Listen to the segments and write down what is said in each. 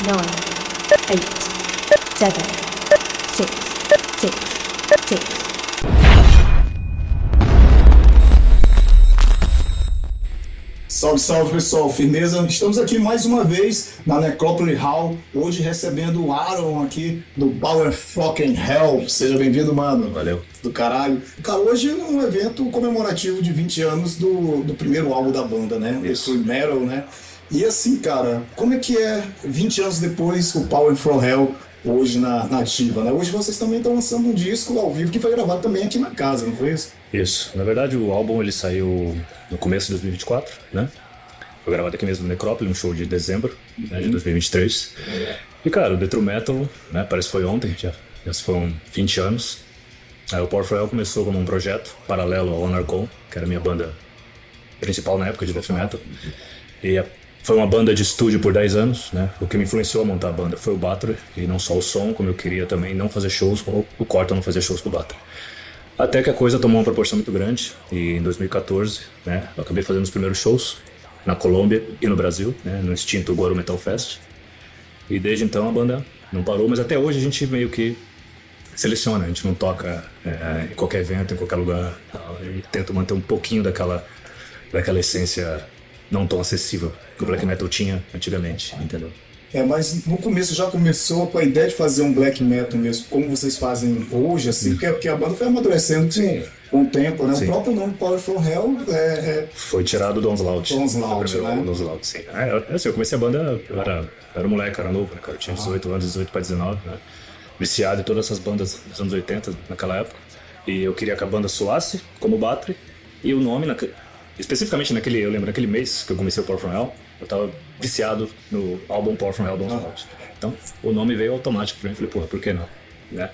nine, eight, seven, six, six. Salve, salve pessoal, firmeza? Estamos aqui mais uma vez na Necrópole Hall, hoje recebendo o Aaron aqui do Power Fucking Hell. Seja bem-vindo, mano. Valeu. Do caralho. Cara, hoje é um evento comemorativo de 20 anos do primeiro álbum da banda, né? Isso. O Metal, né? E assim, cara, como é que é 20 anos depois o Power From Hell hoje na ativa, né? Hoje vocês também estão lançando um disco ao vivo que foi gravado também aqui na casa, não foi isso? Isso. Na verdade, o álbum ele saiu no começo de 2024, né? Foi gravado aqui mesmo no Necrópole, um show de dezembro, né, de 2023. E, cara, o The True Metal, né? Parece que foi ontem, já foram 20 anos. Aí o Power From Hell começou como um projeto paralelo ao Anarchon, que era a minha banda principal na época de Death Metal. E foi uma banda de estúdio por 10 anos, né? O que me influenciou a montar a banda foi o Battery, e não só o som, como eu queria também não fazer shows, como o Corta não fazia shows com o Battery. Até que a coisa tomou uma proporção muito grande, e em 2014, né, eu acabei fazendo os primeiros shows na Colômbia e no Brasil, né, no extinto Goro Metal Fest. E desde então a banda não parou, mas até hoje a gente meio que seleciona, a gente não toca em qualquer evento, em qualquer lugar, e tenta manter um pouquinho daquela essência não tão acessível que o Black Metal tinha antigamente, entendeu? Mas no começo já começou com a ideia de fazer um black metal mesmo, como vocês fazem hoje, assim, porque a banda foi amadurecendo com o tempo, né? Sim. O próprio nome Power From Hell Foi tirado do Onslaught. Onslaught, né? Do Onslaught, sim. Eu comecei a banda, eu era moleque, era novo, né, cara? Eu tinha 18 anos, 18 para 19, né? Viciado em todas essas bandas dos anos 80, naquela época. E eu queria que a banda soasse como Battery, e o nome, especificamente eu lembro naquele mês que eu comecei o Power From Hell, eu tava viciado no álbum Power From Hell do Onslaught. Então, o nome veio automático pra mim, falei, porra, por que não? Né?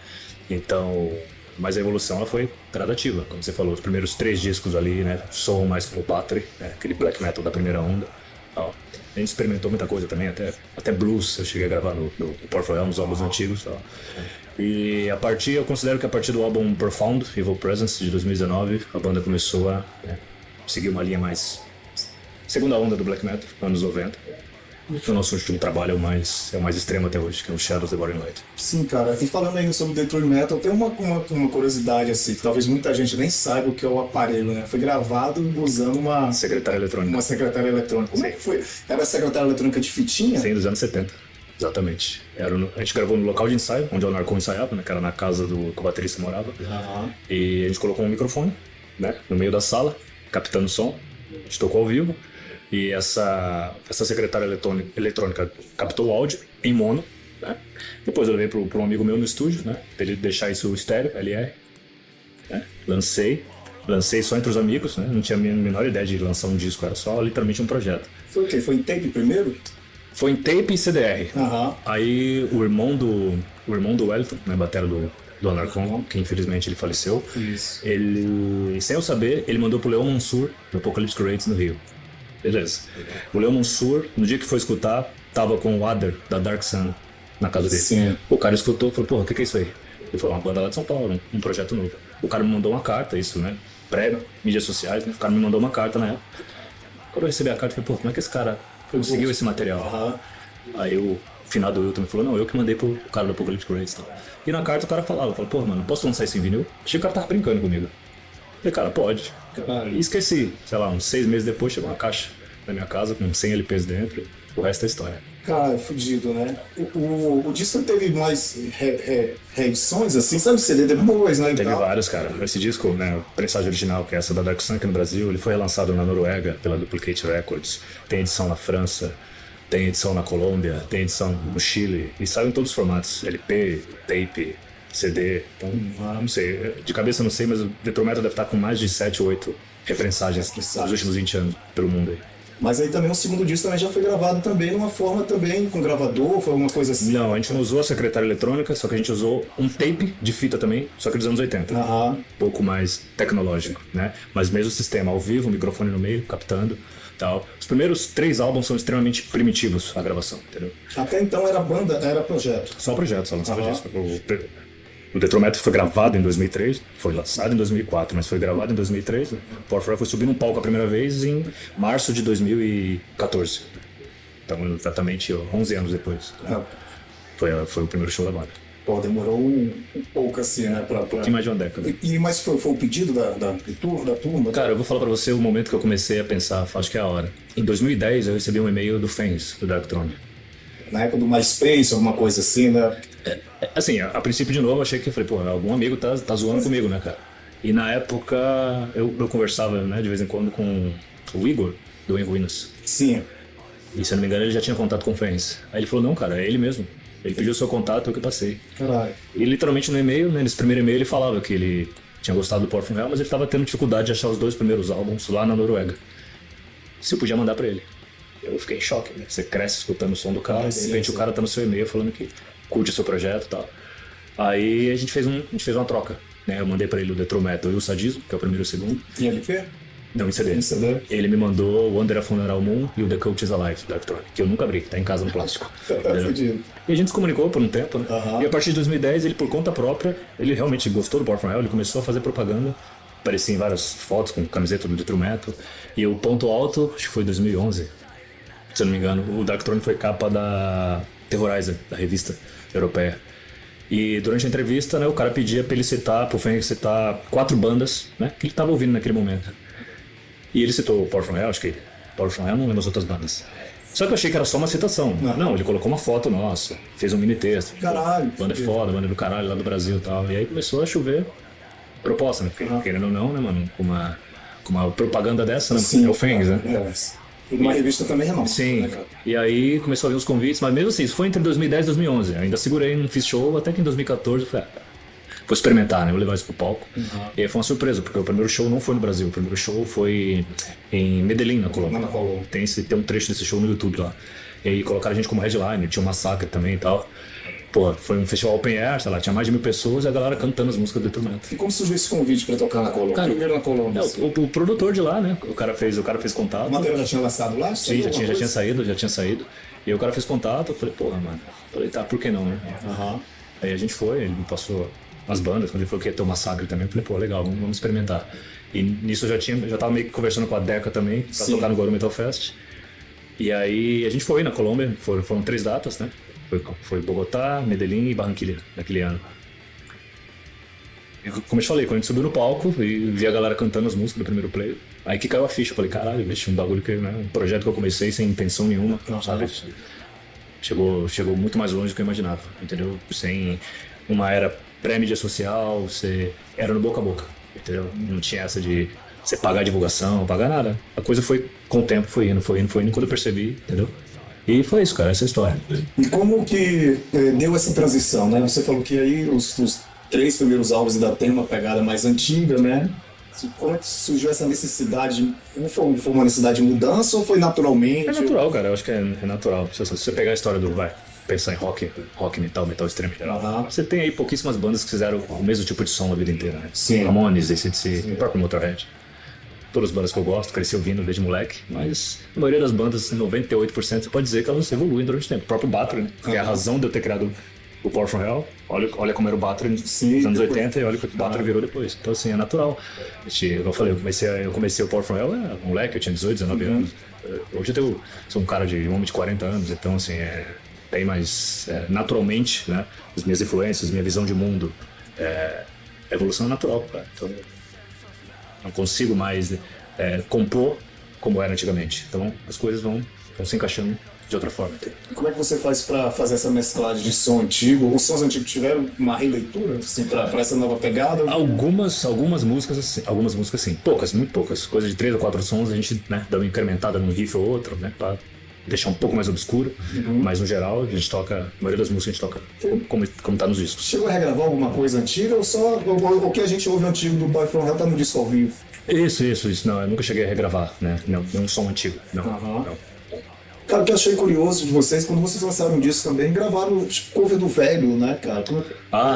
Então, mas a evolução ela foi gradativa, como você falou, os primeiros 3 discos ali, né, soam mais como Battery, né, aquele black metal da primeira onda. Tal. A gente experimentou muita coisa também, até blues eu cheguei a gravar no Power From Hell, nos álbuns antigos. Tal. E eu considero que a partir do álbum Profound, Evil Presence, de 2019, a banda começou a seguir uma linha mais segunda onda do black metal, anos 90. O nosso último trabalho é o mais extremo até hoje, que é o Shadows the Boring Light. Sim, cara. E falando aí sobre The True Metal, tem uma curiosidade, assim, que talvez muita gente nem saiba o que é o aparelho, né? Foi gravado usando uma Secretária eletrônica. Uma secretária eletrônica. Como é que foi? Era a secretária eletrônica de fitinha? Sim, dos anos 70. Exatamente. A gente gravou no local de ensaio, onde o Anarchon ensaiava, né? Que era na casa que o baterista morava. Uhum. E a gente colocou um microfone, né? No meio da sala, captando o som. A gente tocou ao vivo. E essa secretária eletrônica captou o áudio em mono, né? Depois eu levei para um amigo meu no estúdio, né? Pra ele deixar isso estéreo, LR. Né? Lancei só entre os amigos, né? Não tinha a menor ideia de lançar um disco, era só literalmente um projeto. Foi o quê? Foi em tape primeiro? Foi em tape e CDR. Uhum. Aí o irmão do Wellington, né? Batera do Anarchon, que infelizmente ele faleceu. Isso. Ele, sem eu saber, ele mandou pro Leon Mansur, do Apocalypse Creates no Rio. Beleza. O Leon Mansur, no dia que foi escutar, tava com o Adder, da Dark Sun, na casa dele. Sim. O cara escutou e falou, porra, o que é isso aí? Ele falou, uma banda lá de São Paulo, um projeto novo. O cara me mandou uma carta, isso, né? Pré-mídias sociais, né? O cara me mandou uma carta na época. Quando eu recebi a carta, eu falei, porra, como é que esse cara conseguiu esse material? Aí o finado Wilton me falou, não, eu que mandei pro cara do Apocalypse Creates. E na carta o cara falava, porra, mano, posso lançar isso em vinil? Achei que o cara tava brincando comigo. Falei, cara, pode. E esqueci, sei lá, uns 6 meses depois chegou uma caixa na minha casa com 100 LPs dentro, o resto é história. Cara, é fudido, né? O disco teve mais reedições, assim, sabe? CD depois, né? Teve vários, cara. Esse disco, né, a prensagem original, que é essa da Dark Sun aqui no Brasil, ele foi relançado na Noruega pela Duplicate Records, tem edição na França, tem edição na Colômbia, tem edição no Chile, e saiu em todos os formatos, LP, tape, CD, então, não sei, de cabeça eu não sei, mas o The True Metal deve estar com mais de 7 ou 8 reprensagens nos últimos 20 anos pelo mundo aí. Mas aí também o segundo disco também já foi gravado também numa forma também com gravador, foi alguma coisa assim? Não, a gente não usou a secretária eletrônica, só que a gente usou um tape de fita também, só que dos anos 80. Um pouco mais tecnológico, né? Mas mesmo sistema ao vivo, microfone no meio, captando, tal. Os primeiros 3 álbuns são extremamente primitivos, a gravação, entendeu? Até então era banda, era projeto? Só projeto, só lançava disco. O The True Metal foi gravado em 2003, foi lançado em 2004, mas foi gravado em 2003. O Power From Hell foi subir num palco a primeira vez em março de 2014. Então, exatamente 11 anos depois. Ah, Foi o primeiro show da banda. pô, demorou um pouco assim, né? Um pouquinho mais de uma década. Mas foi o pedido da turma? Cara, eu vou falar pra você o momento que eu comecei a pensar, acho que é a hora. Em 2010 eu recebi um e-mail do Fans, do Darkthrone. Na época do MySpace, alguma coisa assim, né? Assim, a princípio de novo eu achei que, eu falei, pô, algum amigo tá zoando comigo, né, cara? E na época eu conversava, né, de vez em quando com o Igor, do Em Ruínas. Sim. E se eu não me engano ele já tinha contato com o Fans. Aí ele falou, não, cara, é ele mesmo. Ele pediu o seu contato, eu que passei. Caralho. E literalmente no e-mail, né, nesse primeiro e-mail ele falava que ele tinha gostado do Power from Hell, mas ele tava tendo dificuldade de achar os 2 primeiros álbuns lá na Noruega. Se eu podia mandar pra ele. Eu fiquei em choque, né? Você cresce escutando o som do cara, de repente o cara tá no seu e-mail falando que curte o seu projeto e tal. Aí a gente fez uma troca, né? Eu mandei pra ele o Detro Metal e o Sadismo, que é o primeiro e o segundo. Em LP? Não, em CD. Em CD? Ele me mandou o Under a Funeral Moon e o The Cult is Alive, do Darkthrone, que eu nunca abri, tá em casa no plástico. Tá Entendeu? fudido. E a gente se comunicou por um tempo, né? Aham. E a partir de 2010, ele por conta própria, ele realmente gostou do Power from Hell, ele começou a fazer propaganda, aparecia em várias fotos com camiseta do Detro Metal. E o ponto alto, acho que foi 2011, se eu não me engano, o Darkthrone foi capa da Terrorizer, da revista europeia. E durante a entrevista, né, o cara pedia pra ele citar, pro Feng citar 4 bandas, né, que ele tava ouvindo naquele momento. E ele citou o Power from Hell, acho que Power from Hell, não lembro as outras bandas. Só que eu achei que era só uma citação. Não, ele colocou uma foto nossa, fez um mini texto. Caralho. Banda é foda, banda do caralho lá do Brasil e tal. E aí começou a chover proposta, né? Porque, querendo ou não, né, mano? Com uma propaganda dessa, né? Sim. É o Fangs, né? É. E uma revista também renome. Sim. Né, cara? E aí começou a vir os convites, mas mesmo assim, isso foi entre 2010 e 2011. Ainda segurei, não fiz show, até que em 2014 eu falei, vou experimentar, né? Vou levar isso pro palco. E aí foi uma surpresa, porque o primeiro show não foi no Brasil. O primeiro show foi em Medellín, na Colômbia. Na Colômbia. Tem um trecho desse show no YouTube lá. E aí colocaram a gente como headline, tinha um massacre também e tal. Pô, foi um festival open air, sei lá, tinha mais de 1000 pessoas e a galera cantando as músicas do Detonante. E como surgiu esse convite pra tocar na Colômbia? Cara, Primeiro na Colômbia. O produtor de lá, né? O cara fez contato. O material já tinha lançado lá? Sim, já tinha saído. E aí o cara fez contato, eu falei, porra, mano. Falei, tá, por que não, né? Aham. Aí a gente foi, ele me passou as bandas, quando ele falou que ia ter um massacre também, eu falei, pô, legal, vamos experimentar. E nisso eu já tava meio que conversando com a Deca também, pra Sim. tocar no Goro Metal Fest. E aí a gente foi na Colômbia, foram 3 datas, né? Foi Bogotá, Medellín e Barranquilla naquele ano. E, como eu te falei, quando a gente subiu no palco e vi a galera cantando as músicas do primeiro play, aí que caiu a ficha, eu falei, caralho, vixe, um bagulho que, né, um projeto que eu comecei sem intenção nenhuma, sabe? Chegou muito mais longe do que eu imaginava, entendeu? Sem uma era pré-mídia social, você era no boca a boca, entendeu? Não tinha essa de você pagar divulgação, pagar nada. A coisa foi, com o tempo, foi indo, quando eu percebi, entendeu? E foi isso, cara, essa é a história. E como que deu essa transição, né? Você falou que aí os 3 primeiros álbuns ainda tem uma pegada mais antiga, né? Como é que surgiu essa necessidade? Foi uma necessidade de mudança ou foi naturalmente? É natural, cara, eu acho que é natural. Se você pegar a história pensar em rock metal extremo em geral, Aham. você tem aí pouquíssimas bandas que fizeram o mesmo tipo de som a vida inteira, né? Sim. Ramones, AC/DC, o próprio Motorhead. Todas as bandas que eu gosto, cresci ouvindo desde moleque, mas a maioria das bandas, 98%, você pode dizer que elas evoluem durante o tempo. O próprio Bathory, né? Que é a razão de eu ter criado o Power from Hell. Olha como era o Bathory nos anos 80 e olha o que o Bathory virou depois. Então, assim, é natural. Como eu falei, eu comecei o Power from Hell, moleque, eu tinha 18, 19 anos. Hoje sou um cara um homem de 40 anos, então, assim, tem mais, naturalmente, né? As minhas influências, minha visão de mundo, a evolução é natural, cara. Então, não consigo mais compor como era antigamente. Então as coisas vão se encaixando de outra forma. E como é que você faz pra fazer essa mesclagem de som antigo? Os sons antigos tiveram uma releitura assim, pra essa nova pegada? Algumas músicas sim. Poucas, muito poucas. Coisa de 3 ou 4 sons a gente, né, dá uma incrementada num riff ou outro, né, pra deixar um pouco mais obscuro. Mas no geral a gente toca, a maioria das músicas a gente toca como tá nos discos. Chegou a regravar alguma coisa antiga ou só o que a gente ouve antigo do Power from Hell tá no disco ao vivo? Isso. Não, eu nunca cheguei a regravar, né? Não, um som antigo. Não, Aham. não. Cara, o que eu achei curioso de vocês, quando vocês lançaram um disco também, gravaram tipo, cover do velho, né, cara? Como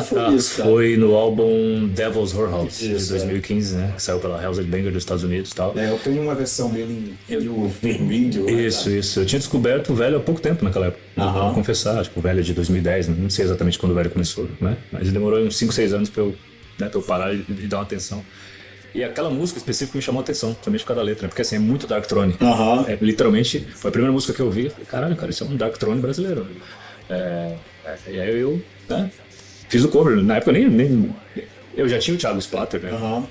foi isso, cara? Foi no álbum Devil's Whorehouse, de Isso, 2015, né? Que saiu pela Hell's Banger dos Estados Unidos e tal. Eu tenho uma versão dele em vermelho. Né, Isso. Eu tinha descoberto o velho há pouco tempo naquela época. Vou confessar, tipo, o velho é de 2010, não sei exatamente quando o velho começou, né? Mas demorou uns 5, 6 anos pra eu parar e dar uma atenção. E aquela música específica me chamou a atenção, também por causa da letra, né? Porque assim, é muito Darkthrone. Aham. Literalmente, foi a primeira música que eu ouvi. Falei, caralho, cara, isso é um Darkthrone brasileiro. E aí eu, né, fiz o cover. Na época eu já tinha o Thiago Splatter, né? Aham.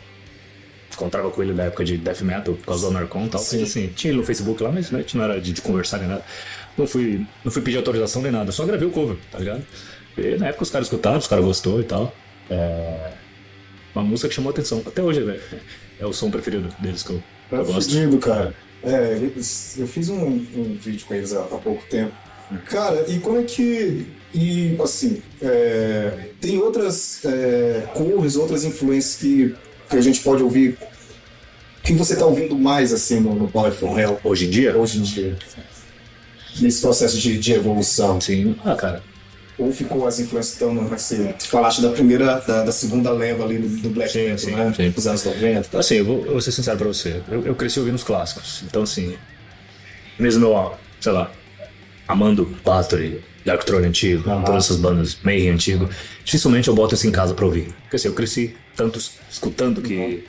Encontrava com ele na época de death metal, por causa do Anarcon e tal. Sim. Mas assim, tinha ele no Facebook lá, mas né, não era de conversar nem nada. Não fui pedir autorização nem nada, só gravei o cover, tá ligado? E na época os caras escutaram, os caras gostou e tal. Uma música que chamou a atenção. Até hoje, velho. É o som preferido deles que eu gosto. Fudido, cara. Eu fiz um vídeo com eles há pouco tempo. Cara, e como é que... E, assim, tem outras covers, outras influências que a gente pode ouvir. O que você tá ouvindo mais, assim, no Power from Hell? Hoje em dia? Hoje em dia. Nesse processo de evolução. Sim. Cara. Ou ficou as influências tão, assim, tu falaste da segunda leva ali do Black Metal, né? Sim. Dos anos 90. Assim, eu vou ser sincero pra você. Eu cresci ouvindo os clássicos. Então, assim, mesmo eu, sei lá, amando Bathory, Darkthrone antigo, todas essas bandas, Mayhem antigo, dificilmente eu boto isso em casa pra ouvir. Porque assim, eu cresci tanto escutando que...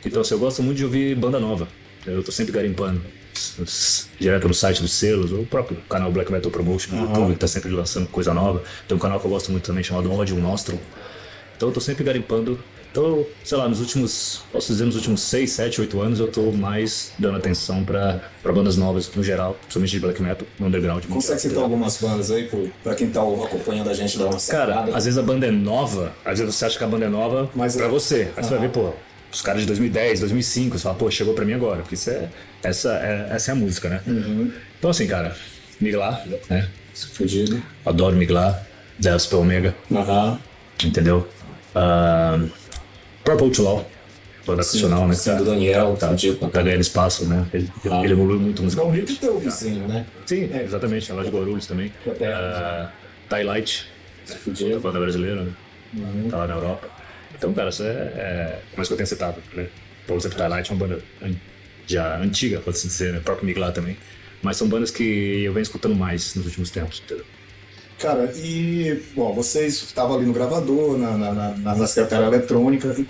Então, assim, eu gosto muito de ouvir banda nova. Eu tô sempre garimpando. Direto no site dos selos, ou o próprio canal Black Metal Promotion no YouTube, que tá sempre lançando coisa nova. Tem um canal que eu gosto muito também chamado Odium Nostrum. Então eu tô sempre garimpando. Então, sei lá, nos últimos 6, 7, 8 anos eu tô mais dando atenção pra bandas novas no geral, principalmente de Black Metal, no underground. Consegue citar algumas bandas aí pra quem tá acompanhando a gente dar uma Cara, sacada? às vezes a banda é nova, às vezes você acha que a banda é nova pra você. Aí você vai ver, pô, os caras de 2010, 2005, você fala, pô, chegou pra mim agora, porque essa é a música, né? Então assim, cara, Miglar, né? Fudido. Adoro Miglar, Death Omega, entendeu? Purple Outlaw, banda nacional, né? Sim, do Daniel, fudido. Tá ganhando espaço, né? Ele evoluiu muito musicalmente. Gaúcho teu vizinho, né? Sim, exatamente, é lá de Guarulhos também. Tie-Light, Fudido. banda brasileira, né? Tá lá na Europa. Então, cara, isso é mais que eu tenho citado, né? Por exemplo, Tie-Light é uma banda já antiga, pode-se dizer, né? O próprio Miglar também. Mas são bandas que eu venho escutando mais nos últimos tempos, entendeu? Cara, e, bom, vocês estavam ali no gravador, na secretária eletrônica, e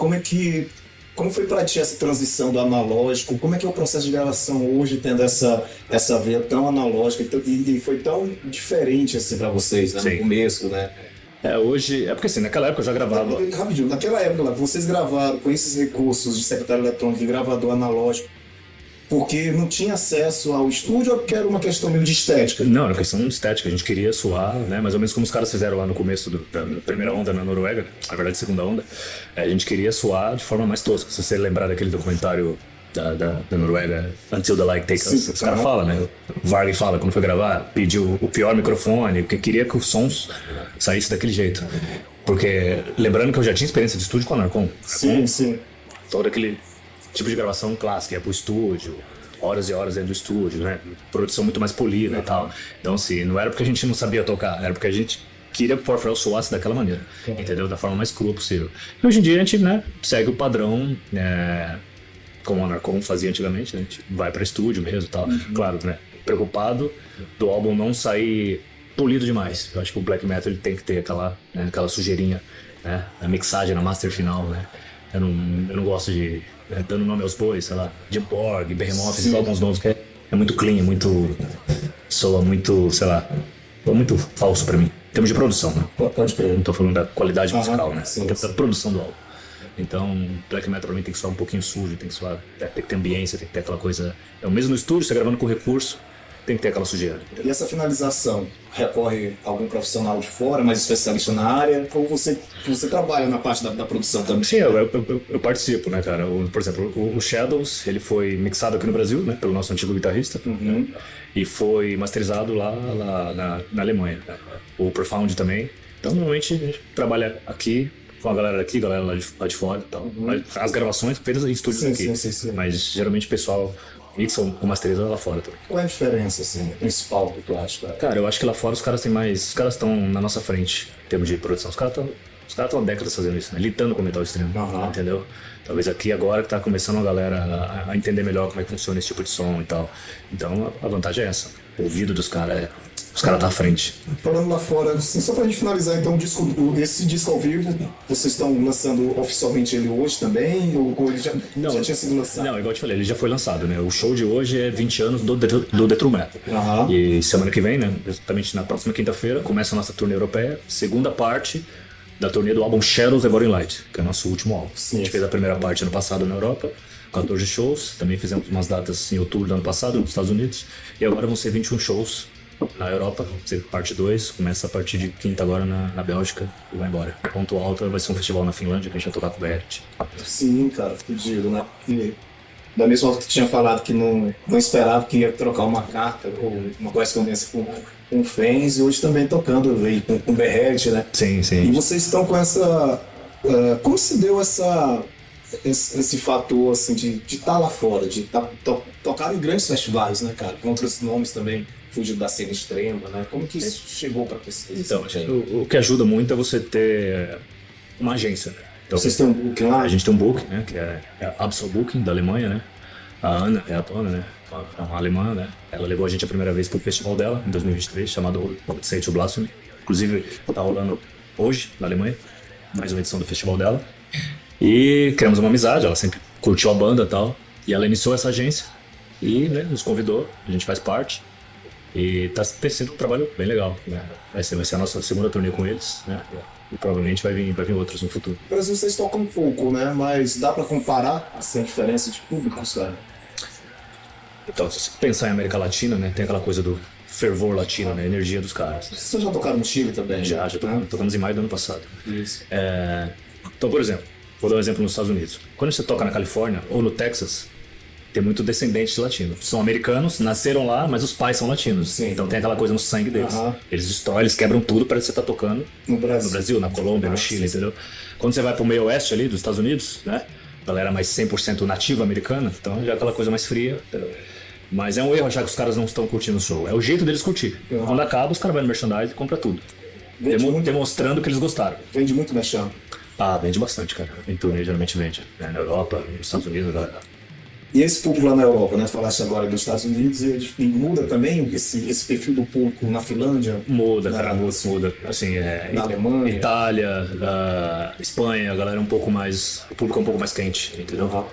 como foi pra ti essa transição do analógico? Como é que é o processo de gravação hoje, tendo essa veia tão analógica e foi tão diferente assim pra vocês, né? Sim. No começo, né? Hoje... É porque assim, naquela época eu já gravava... Rapidinho, naquela época lá, vocês gravaram com esses recursos de secretária eletrônica e gravador analógico porque não tinha acesso ao estúdio ou porque era uma questão meio de estética? Não, era questão de estética. A gente queria suar, né? Mais ou menos como os caras fizeram lá no começo da primeira onda na Noruega, na verdade, segunda onda. A gente queria suar de forma mais tosca. Se você lembrar daquele documentário da Noruega, Until the Light Takes Us, os caras falam, né? O Varg fala, quando foi gravar, pediu o pior microfone, porque queria que os sons saíssem daquele jeito. Porque, lembrando que eu já tinha experiência de estúdio com a Anarcon. Sim. Todo aquele tipo de gravação clássica, ia pro estúdio, horas e horas dentro do estúdio, né? Produção muito mais polida e tal. Então, assim, não era porque a gente não sabia tocar, era porque a gente queria que o Power from Hell soasse daquela maneira, entendeu? Da forma mais crua possível. E hoje em dia a gente, né, segue o padrão, como o Anarcon fazia antigamente, né? A gente vai pra estúdio mesmo e tal. Claro, né? Preocupado do álbum não sair polido demais. Eu acho que o Black Metal ele tem que ter aquela sujeirinha, né? A mixagem na master final, né? Eu não gosto de... dando nome aos bois, sei lá, Jim Borg, Behemoth, esses álbuns novos que é muito clean, soa muito, sei lá, soa muito falso pra mim. Em termos de produção, né? Pode crer. Não tô falando da qualidade musical, né? Sim, Da produção do álbum. Então, Black Metal pra mim tem que soar um pouquinho sujo, tem que ter ambiência, tem que ter aquela coisa... Mesmo no estúdio, você gravando com recurso, tem que ter aquela sujeira. E essa finalização recorre a algum profissional de fora, mais especialista na área, ou você trabalha na parte da produção também? Sim, eu participo, né, cara? Por exemplo, o Shadows, ele foi mixado aqui no Brasil, né, pelo nosso antigo guitarrista, e foi masterizado lá na Alemanha, né? O Profound também. Então, normalmente, a gente trabalha aqui com a galera daqui, galera lá de fora e tal. As gravações feitas em estúdios aqui. Sim. Mas, geralmente, o pessoal mixa ou masteriza lá fora também. Qual é a diferença, assim, principal do que tu acha? Cara, eu acho que lá fora os caras têm mais... Os caras estão na nossa frente em termos de produção. Os caras estão há décadas fazendo isso, né? Lidando com metal extremo, entendeu? Talvez aqui agora que tá começando a galera a entender melhor como é que funciona esse tipo de som e tal. Então a vantagem é essa. O ouvido dos caras os caras tá à frente. Falando lá fora, assim, só pra gente finalizar, então, esse disco ao vivo, vocês estão lançando oficialmente ele hoje também? Ou ele já tinha sido lançado? Não, igual eu te falei, ele já foi lançado, né? O show de hoje é 20 anos do The True Metal. Aham. E semana que vem, né? Exatamente na próxima quinta-feira, começa a nossa turnê europeia, segunda parte da turnê do álbum Shadows Evolving Light, que é o nosso último álbum. Sim. A gente fez a primeira parte ano passado na Europa, 14 shows, também fizemos umas datas em outubro do ano passado nos Estados Unidos, e agora vão ser 21 shows na Europa, vai ser parte 2, começa a partir de quinta agora na Bélgica e vai embora. Ponto alto vai ser um festival na Finlândia que a gente vai tocar com o Berit. Sim, cara, fudido, né? E da mesma forma que tu tinha falado que não esperava que ia trocar uma carta ou uma correspondência com fãs, e hoje também tocando aí com o Berit, né? Sim, E sim. vocês estão com essa... como se deu esse fator, assim, de estar lá fora, de tocar em grandes festivais, né, cara? Com outros nomes também, fugindo da cena extrema, né? Como que isso chegou pra vocês? Então, o que ajuda muito é você ter uma agência, né? Então, Vocês têm um book lá? a gente tem um book, né, que é a Absol Booking, da Alemanha, né? A Ana é a dona, né? É uma alemã, né? Ela levou a gente a primeira vez pro festival dela, em 2023, chamado Say to Blasphemy. Inclusive, tá rolando hoje, na Alemanha, mais uma edição do festival dela. E criamos uma amizade, ela sempre curtiu a banda e tal. E ela iniciou essa agência e, né, nos convidou, a gente faz parte. E tá sendo um trabalho bem legal, né? Vai ser a nossa segunda turnê com eles, né? E provavelmente vai vir outros no futuro. No Brasil vocês tocam um pouco, né? Mas dá pra comparar assim, a diferença de públicos, cara? Então, se você pensar em América Latina, né, tem aquela coisa do fervor latino, né, a energia dos caras. Vocês já tocaram no Chile também? Já né? tocamos em maio do ano passado. Isso. Então, por exemplo, vou dar um exemplo nos Estados Unidos. Quando você toca na Califórnia ou no Texas, tem muito descendente de latino. São americanos, nasceram lá, mas os pais são latinos. Sim. Então tem aquela coisa no sangue deles. Aham. Eles destroem, eles quebram tudo para você estar tocando No Brasil. na Colômbia, no Chile, entendeu? Quando você vai pro meio oeste ali dos Estados Unidos, né? Galera mais 100% nativa americana, então já é aquela coisa mais fria. Entendeu? Mas é um erro achar que os caras não estão curtindo o show. É o jeito deles curtir. Uhum. Quando acaba, os caras vão no merchandise e compram tudo. Demonstrando que eles gostaram. Vende muito mexão. Ah, vende bastante, cara. Em turnê geralmente vende. Né? Na Europa, nos Estados Unidos, galera. E esse público lá na Europa, né? Falaste agora dos Estados Unidos, e muda também esse perfil do público na Finlândia? Muda, na, cara, muda. Assim, Na Alemanha? Itália, Espanha, a galera é um pouco mais. O público é um pouco mais quente, entendeu? Uhum.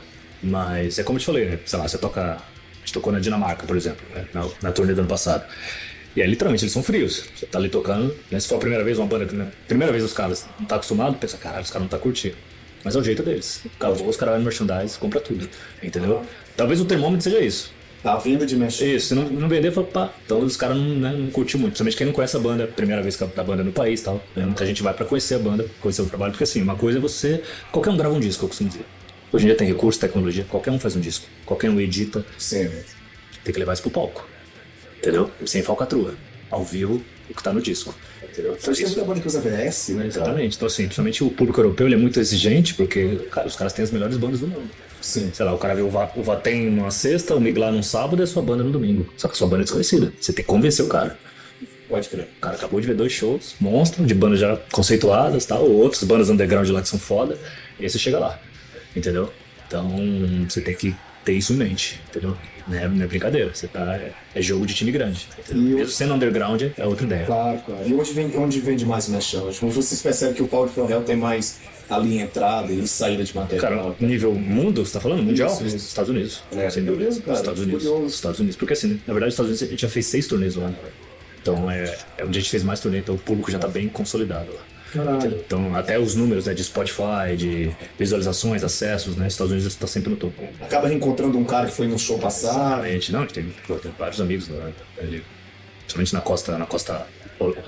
Mas é como eu te falei, né? Sei lá, você toca. A gente tocou na Dinamarca, por exemplo, né? na turnê do ano passado. E aí, literalmente, eles são frios. Você tá ali tocando, né? Se for a primeira vez, uma banda, né? Primeira vez os caras não tá acostumados, pensa, caralho, os caras não tá curtindo. Mas é o jeito deles. Acabou, os caras vão no merchandise, compra tudo. Entendeu? Talvez o termômetro seja isso. Tá vindo de mexão. Isso, se não vender, fala, pá. Então os caras não curtem muito. Principalmente quem não conhece a banda, primeira vez que a banda é no país e tal. Muita gente vai pra conhecer a banda, conhecer o trabalho, porque assim, uma coisa é você. Qualquer um grava um disco, eu costumo dizer. Hoje em dia tem recurso, tecnologia, qualquer um faz um disco. Qualquer um edita, Sim. tem que levar isso pro palco. Entendeu? Sem falcatrua. Ao vivo, o que tá no disco. Entendeu? Então, Tem muita banda que usa VS, né? exatamente. Então, assim, principalmente o público europeu, ele é muito exigente, porque, cara, os caras têm as melhores bandas do mundo. Sim. Sei lá, o cara vê o Vatem numa sexta, o Miglar num sábado e a sua banda no domingo. Só que a sua banda é desconhecida. Você tem que convencer o cara. Pode crer. O cara acabou de ver 2 shows, monstro, de bandas já conceituadas, tal, ou outras bandas underground lá que são foda, e aí você chega lá, entendeu? Então, você tem que ter isso em mente, entendeu? Não é brincadeira, você tá, é jogo de time grande. Entendeu? Mesmo sendo underground, é outra ideia. Claro. E onde vende mais mexão? Vocês percebem que o Power for Hell tem mais ali entrada e saída de material? Cara, nível mundo, você tá falando? Mundial? Isso. Estados Unidos. É, sem dúvida. beleza, cara. Estados Unidos. Curioso. Estados Unidos. Porque assim, na verdade, os Estados Unidos a gente já fez 6 turnês lá. Então é onde a gente fez mais turnê, então o público já tá bem consolidado lá. Caralho. Então, até os números, né, de Spotify, de visualizações, acessos, né, Estados Unidos está sempre no topo. Acaba reencontrando um cara que foi no show passado. Exatamente. Não, a gente tem vários amigos lá, ali, principalmente na costa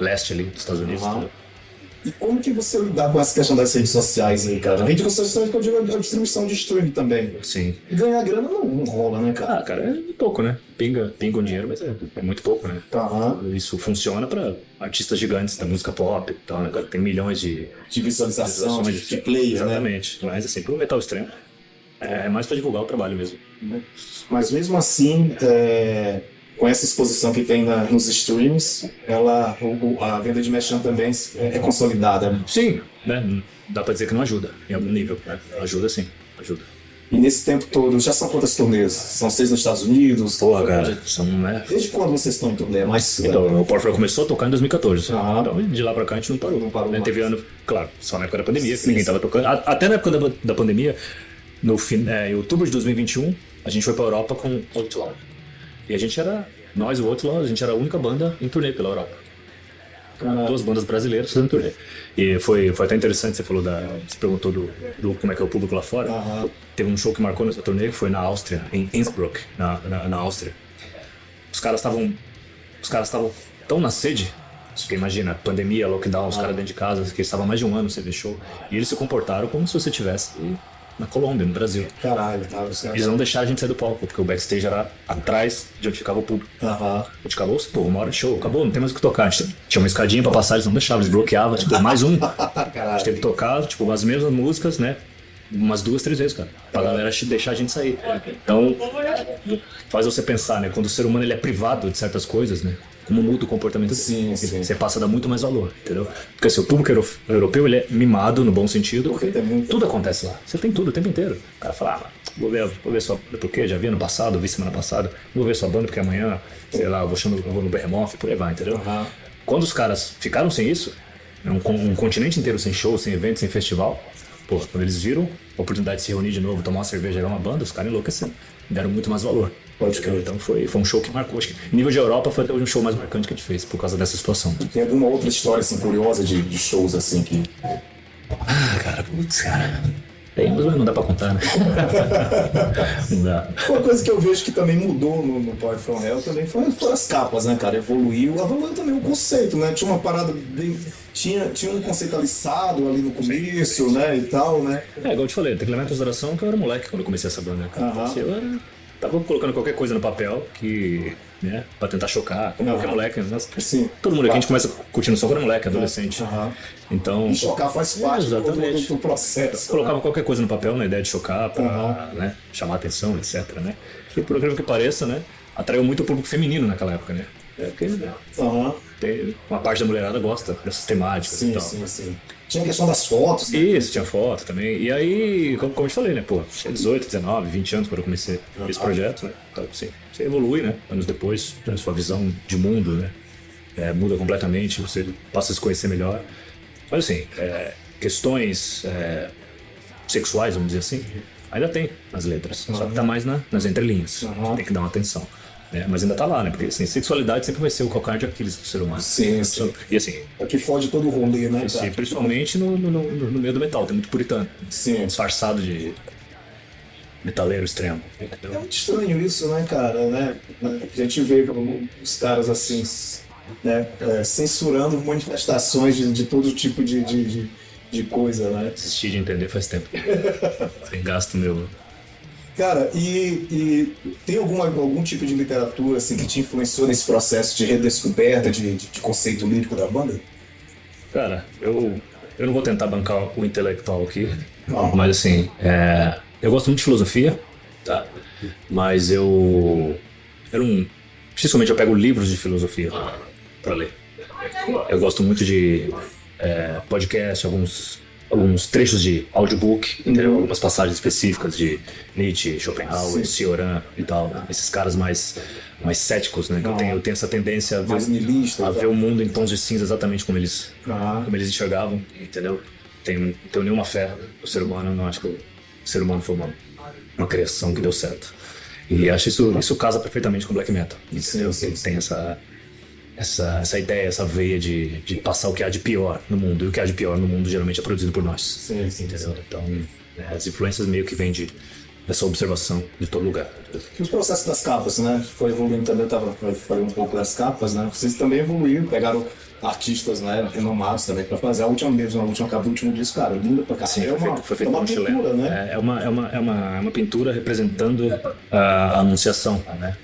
leste ali dos Estados Unidos. Uhum. Entendeu? E como que você lidar com essa questão das redes sociais aí, cara? A rede social que eu digo é a distribuição de streaming também. Sim. E ganhar grana não rola, né, cara? Ah, cara, é pouco, né? Pinga um dinheiro, mas é muito pouco, né? Aham. Isso funciona para artistas gigantes da música pop e tal, né? Tem milhões de De visualização, visualizações de player, né? Exatamente. Mas assim, pro metal extremo, é mais para divulgar o trabalho mesmo. Mas mesmo assim, com essa exposição que tem nos streams, a venda de merchan também é consolidada. Sim, né? Dá pra dizer que não ajuda, em algum nível, né? Ajuda sim, ajuda. E nesse tempo todo, já são quantas turnês? São 6 nos Estados Unidos? Porra, cara, são, né? Desde quando vocês estão em turnê? Mais Então, o Porfra começou a tocar em 2014. Aham. Então, de lá pra cá a gente não parou. Não parou Né? mais. Teve ano, claro, só na época da pandemia, que Sim, ninguém sim. tava tocando. Até na época da pandemia, em outubro de 2021, a gente foi pra Europa com Outlaw. E a gente era, nós, o Outlaw, a gente era a única banda em turnê pela Europa. Caralho. 2 bandas brasileiras fazendo turnê. E foi até interessante, você falou você perguntou do como é que é o público lá fora. Aham. Teve um show que marcou nessa turnê, que foi na Áustria, em Innsbruck, na Áustria. Os caras estavam tão na sede, que imagina, pandemia, lockdown, os caras dentro de casa, que estavam mais de um ano sem ver show, e eles se comportaram como se você estivesse na Colômbia, no Brasil. Caralho, tá? Você... Eles não deixaram a gente sair do palco, porque o backstage era atrás de onde ficava o público. Aham. A gente acabou, pô, uma hora de show, acabou, não tem mais o que tocar. A gente tinha uma escadinha pra passar, eles não deixavam, eles bloqueavam, tipo, mais um. A gente teve que tocar, tipo, as mesmas músicas, né? Umas 2, 3 vezes, cara, pra galera deixar a gente sair. Então, faz você pensar, né? Quando o ser humano ele é privado de certas coisas, né? Como muda o comportamento dele. Sim, sim. Você passa a dar muito mais valor, entendeu? Porque assim, o público europeu ele é mimado no bom sentido, porque tem muito- tudo acontece lá. Você tem tudo o tempo inteiro. O cara fala, vou ver sua banda, porque já vi ano passado, vi semana passada, vou ver sua banda porque amanhã, sei lá, eu vou no Behemoth, por aí vai, entendeu? Aham. Quando os caras ficaram sem isso, um continente inteiro sem show, sem evento, sem festival, pô, quando eles viram a oportunidade de se reunir de novo, tomar uma cerveja, jogar uma banda, os caras enlouqueceram. Deram muito mais valor. Pode crer. Então foi um show que marcou. Acho que nível de Europa foi até hoje um show mais marcante que a gente fez por causa dessa situação. Tem alguma outra história assim, curiosa de shows assim que. Ah, cara, putz, cara. Tem, mas não dá pra contar, né? Não dá. Uma coisa que eu vejo que também mudou no Power From Hell também foram as capas, né, cara? Evoluiu também o conceito, né? Tinha uma parada bem. Tinha um conceito aliçado ali no começo, né? E tal, né? Igual eu te falei, tem que levar em consideração que eu era moleque quando eu comecei essa banda, cara. Aham. Assim, eu tava colocando qualquer coisa no papel que, né, pra tentar chocar, como qualquer moleque. Nossa, Sim. todo mundo aqui, a gente começa curtindo só quando é moleque, adolescente. Aham. Então, E chocar faz parte exatamente. do processo. colocava qualquer coisa no papel na ideia de chocar pra, né, chamar atenção, etc, né? E por incrível que pareça, né, atraiu muito o público feminino naquela época, né? Porque Aham. uma parte da mulherada gosta dessas temáticas e Sim, tal. sim, sim. Tinha a questão das fotos, né? Isso, tinha foto também. E aí, como eu te falei, né? Pô, tinha 18, 19, 20 anos quando eu comecei esse projeto, né? Então, assim, você evolui, né? Anos depois, a sua visão de mundo, né? Muda completamente, você passa a se conhecer melhor. Mas, assim, questões sexuais, vamos dizer assim, ainda tem nas letras. Só que tá mais nas entrelinhas. Você tem que dar uma atenção. Né? Mas ainda tá lá, né? Porque, assim, sexualidade sempre vai ser o calcanhar de Aquiles do ser humano. Sim, sim. E, assim, É que foge todo o rolê, né? Sim, cara? principalmente no meio do metal, tem muito puritano. Sim. Disfarçado de metaleiro extremo. É Entendeu? muito estranho isso, né, cara? Né? A gente vê os caras assim, né, censurando manifestações de todo tipo de coisa, né? Desisti de entender faz tempo. Sem gasto meu. Cara, e tem algum tipo de literatura assim, que te influenciou nesse processo de redescoberta de conceito lírico da banda? Cara, eu não vou tentar bancar o intelectual aqui, Não. mas assim, eu gosto muito de filosofia, tá? Mas eu não. Dificilmente eu pego livros de filosofia pra ler. Eu gosto muito de podcast, alguns trechos de audiobook, entendeu? Algumas passagens específicas de Nietzsche, Schopenhauer, Cioran e tal. Né? Esses caras mais céticos, né? Que eu tenho essa tendência a ver, Mais niilista, a tá? ver o mundo em tons de cinza exatamente como eles enxergavam, entendeu? Não tenho nenhuma fé no ser humano, não acho que o ser humano foi uma criação que deu certo. E acho isso casa perfeitamente com o black metal, entendeu? Sim, sim, Ele tem essa ideia, essa veia de passar o que há de pior no mundo. E o que há de pior no mundo geralmente é produzido por nós. Sim, sim, Entendeu? Então, as influências meio que vêm dessa observação de todo lugar. E os processos das capas, né? Foi evoluindo também, eu falei um pouco das capas, né? Vocês também evoluíram, pegaram artistas, né, renomados também pra fazer a última capa do último disco, cara, linda pra caralho. Sim, foi feito uma por um chileno. pintura, né? É uma pintura representando a Anunciação, né?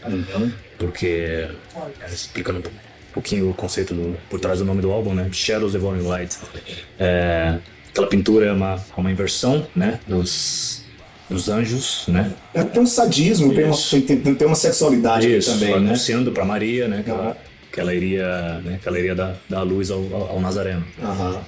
Porque, explicando um pouquinho o conceito por trás do nome do álbum, né? Shadows Evolving Light. Aquela pintura é uma inversão, né? Dos anjos, né? Tem um sadismo, tem uma sexualidade Isso, aqui também, né? anunciando para Maria, né? Que ela iria dar a luz ao Nazareno. Aham.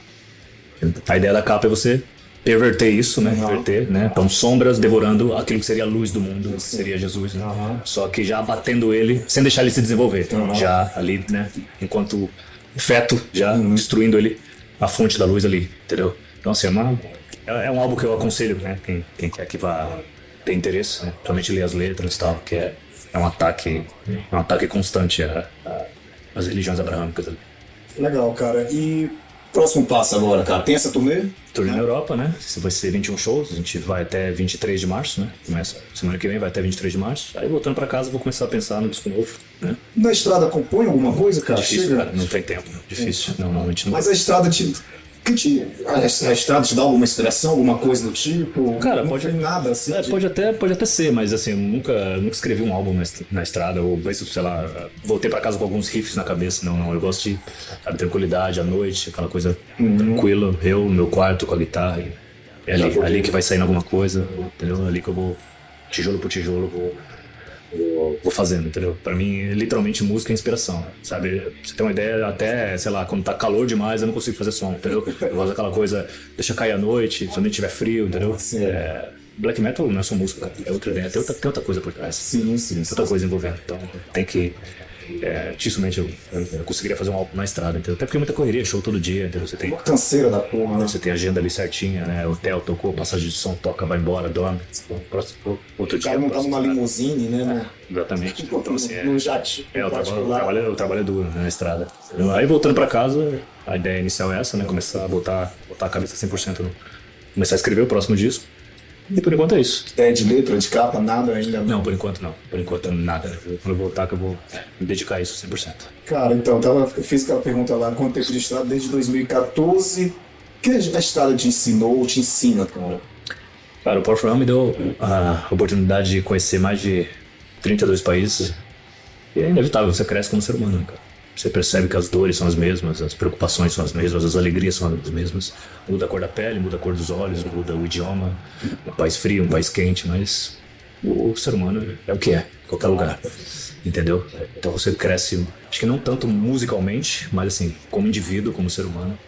A ideia da capa é você perverter isso, né? Inverter, né? Então, sombras devorando aquilo que seria a luz do mundo, que seria Jesus, né? Só que já abatendo ele, sem deixar ele se desenvolver. Já ali, né? Enquanto feto, já destruindo ele, a fonte da luz ali, entendeu? Então, assim, é um álbum que eu aconselho, né? Quem quer que vá ter interesse, né? Principalmente ler as letras e tal, que é um ataque constante às religiões abraâmicas ali. Legal, cara. E próximo passo agora, cara? Tem essa turnê? Turnê na Europa, né? Isso vai ser 21 shows, a gente vai até 23 de março, né? Começa semana que vem, vai até 23 de março. Aí voltando pra casa, vou começar a pensar no disco novo, né? Na estrada compõe alguma coisa, cara? Difícil, Chega. cara, não tem tempo. Difícil, não, normalmente não. Mas a estrada a estrada te dá alguma inspiração, alguma coisa do tipo? Cara, não pode- tem nada assim. Pode até ser, mas assim, eu nunca escrevi um álbum na estrada, ou sei lá, voltei pra casa com alguns riffs na cabeça, não, eu gosto de, sabe, tranquilidade à noite, aquela coisa tranquila, eu no meu quarto com a guitarra, e é ali que vai saindo alguma coisa, entendeu? Ali que eu vou, tijolo por tijolo, vou fazendo, entendeu? Pra mim, literalmente, música é inspiração, sabe? Pra você ter uma ideia, até, sei lá, quando tá calor demais, eu não consigo fazer som, entendeu? Eu gosto daquela coisa, deixa cair à noite, se nem tiver frio, entendeu? Black metal não é só música, cara. É outra ideia, tem outra coisa por trás. Sim. Tem outra coisa envolvendo. Então, tem que... dificilmente eu conseguiria fazer um álbum na estrada, entendeu? Até porque é muita correria, show todo dia, entendeu? Você tem... Canseira da porra, né? Você tem a agenda ali certinha, né? Hotel tocou, passagem de som, toca, vai embora, dorme. Próximo, outro O dia. cara não tá próximo numa estado. limusine, né? Exatamente. Então, assim, No jatinho. o trabalho é duro, né, na estrada. Aí voltando pra casa, a ideia inicial é essa, né? Começar a botar a cabeça 100% começar a escrever o próximo disco. E por enquanto é isso. É de letra, de capa, nada ainda. Não, por enquanto não. Por enquanto nada. Quando eu voltar que eu vou me dedicar a isso 100%. Cara, então, eu fiz aquela pergunta lá, quanto tempo de estrada desde 2014? O que a estrada te ensinou ou te ensina, cara? Cara, o Power me deu a oportunidade de conhecer mais de 32 países. E é inevitável, você cresce como ser humano, né, cara? Você percebe que as dores são as mesmas, as preocupações são as mesmas, as alegrias são as mesmas. Muda a cor da pele, muda a cor dos olhos, muda o idioma. Um país frio, um país quente, mas o ser humano é o que é, em qualquer lugar. Entendeu? Então você cresce, acho que não tanto musicalmente, mas assim, como indivíduo, como ser humano.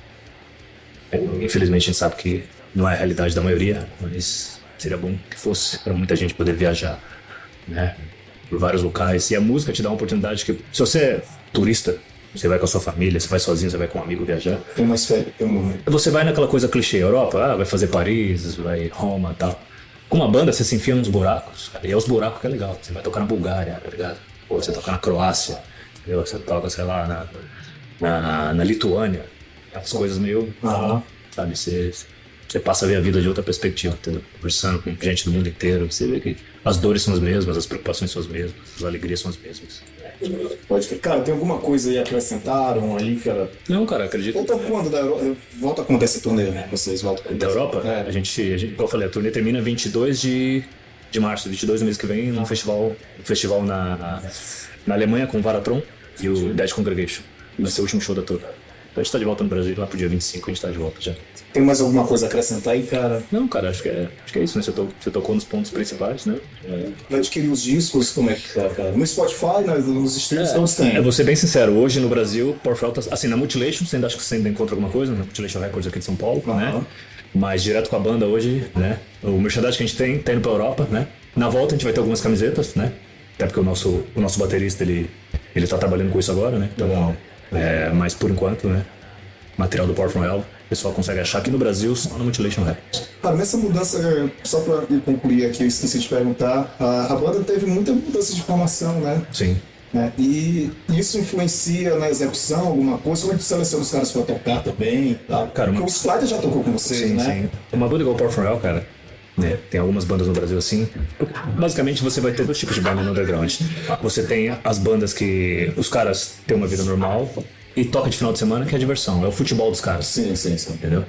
Infelizmente a gente sabe que não é a realidade da maioria, mas seria bom que fosse para muita gente poder viajar, né? Por vários locais. E a música te dá uma oportunidade que, se você é turista, você vai com a sua família, você vai sozinho, você vai com um amigo viajar. Tem uma esfera, tem um... Você vai naquela coisa clichê, Europa, vai fazer Paris, vai Roma e tal. Com uma banda você se enfia nos buracos, cara, e é os buracos que é legal. Você vai tocar na Bulgária, tá ligado? Ou você toca na Croácia, entendeu? Você toca, sei lá, na Lituânia. As coisas meio... Sabe, você passa a ver a vida de outra perspectiva, entendeu? Conversando com gente do mundo inteiro, você vê que as dores são as mesmas, as preocupações são as mesmas, as alegrias são as mesmas. Pode que, cara, tem alguma coisa aí que acrescentaram ali, cara? Não, cara, acredito. Volta quando da Europa? Volta quando esse turnê, né? Vocês voltam Da Europa, É. a gente, como eu falei, a turnê termina 22 de março, 22 do mês que vem, num festival na Alemanha com o Varatron e o Dead Congregation. Vai ser o último show da tour. Então a gente tá de volta no Brasil, lá pro dia 25 a gente tá de volta já. Tem mais alguma coisa a acrescentar aí, cara? Não, cara, acho que é isso, né? Você tocou nos pontos principais, né? Vai adquirir os discos, como é que tá, cara? No Spotify, nos streams, todos tem. Vou ser bem sincero, hoje no Brasil, Power tá, assim, na Mutilation, você ainda acha que você ainda encontra alguma coisa, na Mutilation Records aqui de São Paulo, né? Mas direto com a banda hoje, né? O merchandising que a gente tá indo pra Europa, né? Na volta a gente vai ter algumas camisetas, né? Até porque o nosso baterista, ele tá trabalhando com isso agora, né? Então, mas por enquanto, né? Material do Power From Hell, o pessoal consegue achar aqui no Brasil só na Mutilation Records. Cara, nessa mudança, só pra concluir aqui, eu esqueci de perguntar, a banda teve muita mudança de formação, né? Sim. E isso influencia na execução, alguma coisa? Como é que tu seleciona os caras pra tocar também e tal? Cara, Porque o Slider já tocou com vocês, Sim, né? sim. Uma banda igual o Power From Hell, cara, né? Tem algumas bandas no Brasil assim. Basicamente você vai ter dois tipos de banda no underground. Você tem as bandas que os caras têm uma vida normal e toca de final de semana, que é a diversão, é o futebol dos caras. Sim. Entendeu?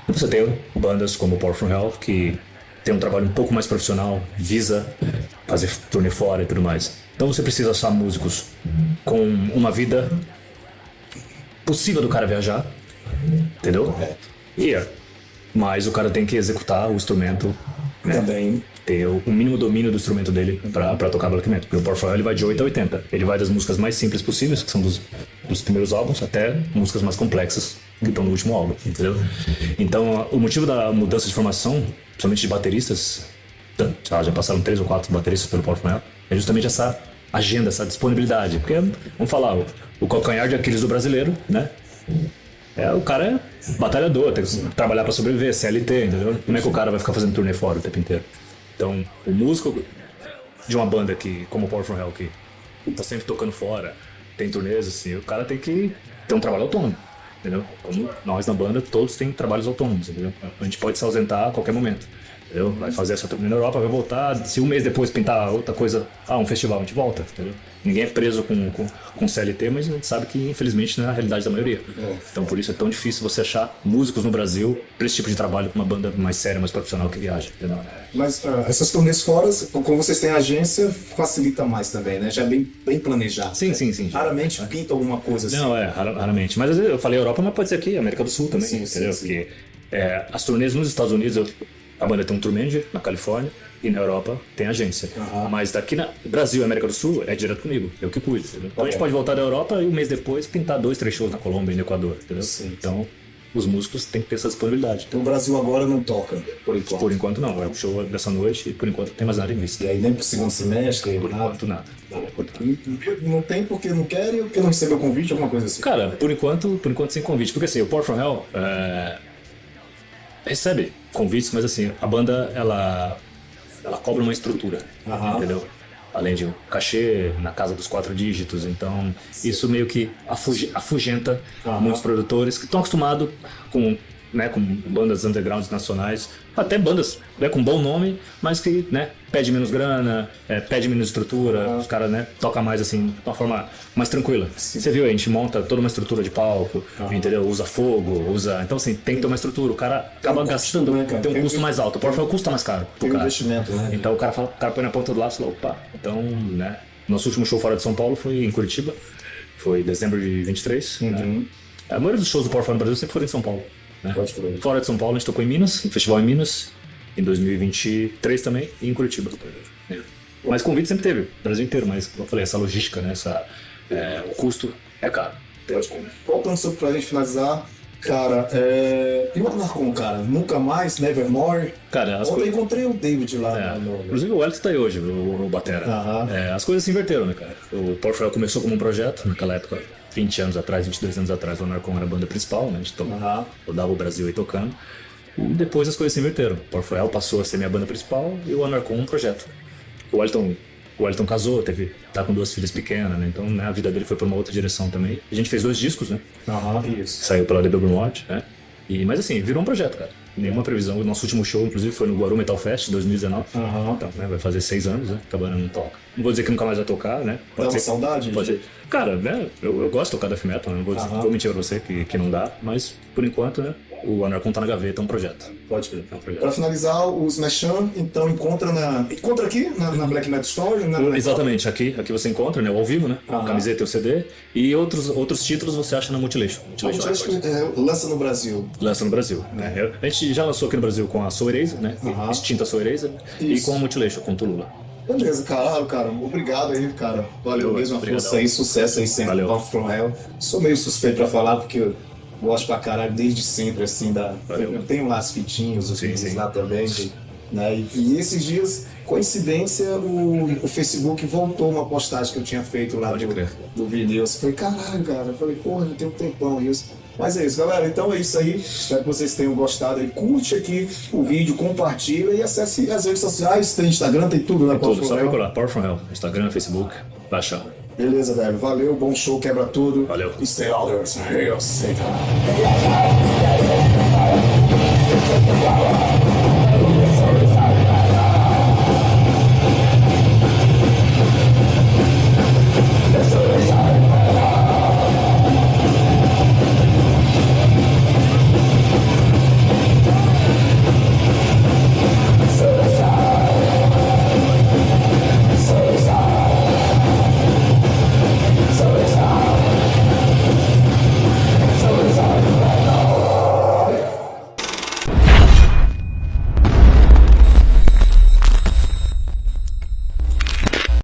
E você tem bandas como o Power From Hell, que tem um trabalho um pouco mais profissional, visa fazer turnê fora e tudo mais. Então você precisa achar músicos com uma vida possível do cara viajar, entendeu? Mas o cara tem que executar o instrumento, né? Também. Ter o mínimo domínio do instrumento dele pra tocar black metal. Porque o Power From Hell ele vai de 8 a 80. Ele vai das músicas mais simples possíveis, que são dos primeiros álbuns, até músicas mais complexas, que estão no último álbum, entendeu? Então, o motivo da mudança de formação, principalmente de bateristas, já passaram 3 ou 4 bateristas pelo Power From Hell, é justamente essa agenda, essa disponibilidade. Porque, vamos falar, o calcanhar de Aquiles do brasileiro, né? O cara é batalhador, tem que trabalhar pra sobreviver, CLT, entendeu? Como é que o cara vai ficar fazendo turnê fora o tempo inteiro? Então, o músico de uma banda como o Power From Hell, que tá sempre tocando fora, tem turnês, assim, o cara tem que ter um trabalho autônomo, entendeu? Como nós na banda, todos têm trabalhos autônomos, entendeu? A gente pode se ausentar a qualquer momento. Entendeu? Vai fazer essa turnê na Europa, vai voltar. Se um mês depois pintar outra coisa, um festival, a gente volta. Entendeu? Ninguém é preso com CLT, mas a gente sabe que infelizmente não é a realidade da maioria. Então por isso é tão difícil você achar músicos no Brasil para esse tipo de trabalho com uma banda mais séria, mais profissional que viaja. Entendeu? Mas essas turnês fora, como vocês têm agência, facilita mais também, né? Já é bem planejado. Sim, né? sim, sim. Raramente pinta alguma coisa assim. Não, raramente. Mas às vezes eu falei Europa, mas pode ser aqui, América do Sul também. Sim, entendeu? sim. Porque as turnês nos Estados Unidos, a banda tem um tour manager na Califórnia e na Europa tem agência. Mas daqui no Brasil e América do Sul é direto comigo, eu que cuido. Entendeu? Então a gente pode voltar da Europa e um mês depois pintar 2, 3 shows na Colômbia e no Equador. Entendeu? Sim. Então os músicos têm que ter essa disponibilidade. Então o Brasil agora não toca, por enquanto. Por enquanto não, é o show dessa noite e por enquanto não tem mais nada em vista. E aí nem pro segundo semestre, Por enquanto nada. Não tem porque não querem ou porque não recebeu convite, alguma coisa assim. Cara, por enquanto sem convite. Porque assim, o Power From Hell recebe convites, mas assim, a banda ela cobra uma estrutura, entendeu? Além de um cachê na casa dos 4 dígitos, então isso meio que afugenta muitos produtores que estão acostumados com bandas undergrounds nacionais, até bandas com bom nome, mas que pede menos grana, pede menos estrutura, os caras tocam mais assim, de uma forma mais tranquila. Você viu, a gente monta toda uma estrutura de palco, entendeu? Usa fogo, então assim, tem que ter uma estrutura, o cara acaba gastando, tem um custo mais alto, o Power From Hell custa mais caro pro cara. Investimento, né? Então o cara põe na ponta do lápis e fala, opa, então, nosso último show fora de São Paulo foi em Curitiba, foi em dezembro de 23. A maioria dos shows do Power From Hell no Brasil sempre foram em São Paulo. Fora de São Paulo, a gente tocou em Minas, um festival em Minas, em 2023 também, e em Curitiba. Mas convite sempre teve, Brasil inteiro, mas como eu falei, essa logística, o custo é caro. Voltando sobre pra gente finalizar, cara, e o Anarcon, cara? Nunca mais, Nevermore? Cara, Ontem eu encontrei o David lá. Inclusive o Elton tá aí hoje, o Batera. As coisas se inverteram, né, cara? O Power From Hell começou como um projeto, naquela época, 20 anos atrás, 22 anos atrás, o Anarcon era a banda principal, né? A gente rodava o Brasil aí tocando. E depois as coisas se inverteram. O Power From Hell passou a ser minha banda principal e o Anarcon um projeto. O Elton casou, tá com 2 filhas pequenas, né? Então a vida dele foi pra uma outra direção também. A gente fez 2 discos, né? Isso. Saiu pela Label Watch, né? Mas assim, virou um projeto, cara. Nenhuma previsão. O nosso último show, inclusive, foi no Guaru Metal Fest, 2019. Então, vai fazer 6 anos, né? Acabando não toca. Não vou dizer que nunca mais vai tocar, né? Dá uma saudade? Pode ser. Cara, eu gosto de tocar death metal, não vou mentir pra você que não dá, mas por enquanto, né? O Anarcon tá na gaveta, é um projeto. Pode crer. É um projeto. Pra finalizar, os Mechan, então encontra aqui, na Black Metal Store? Exatamente, aqui você encontra, né? O ao vivo, né? Camiseta e o CD. E outros títulos você acha na Multilation. Lança no Brasil. Lança no Brasil. A gente já lançou aqui no Brasil com a Soul Eraser, né? Extinta Soul Eraser. E com a Multilation, com o Tulula. Beleza, cara, obrigado aí, cara. Valeu mesmo, uma força aí, sucesso aí sempre. Valeu. Power From Hell. Sou meio suspeito pra falar, porque eu gosto pra caralho desde sempre, assim, eu tenho lá as fitinhas, os vídeos lá também, né? E esses dias, coincidência, o Facebook voltou uma postagem que eu tinha feito lá do vídeo. Eu falei, caralho, cara, eu falei, porra, já tem um tempão isso. Mas é isso, galera. Então é isso aí. Espero que vocês tenham gostado aí. Curte aqui o vídeo, compartilha e acesse as redes sociais. Tem Instagram, tem tudo, né? Tudo, só procurar Power From Hell. Instagram, Facebook, vai achar. Beleza, velho. Valeu, bom show, quebra tudo. Valeu. Stay others. Hail Satan. Sorry.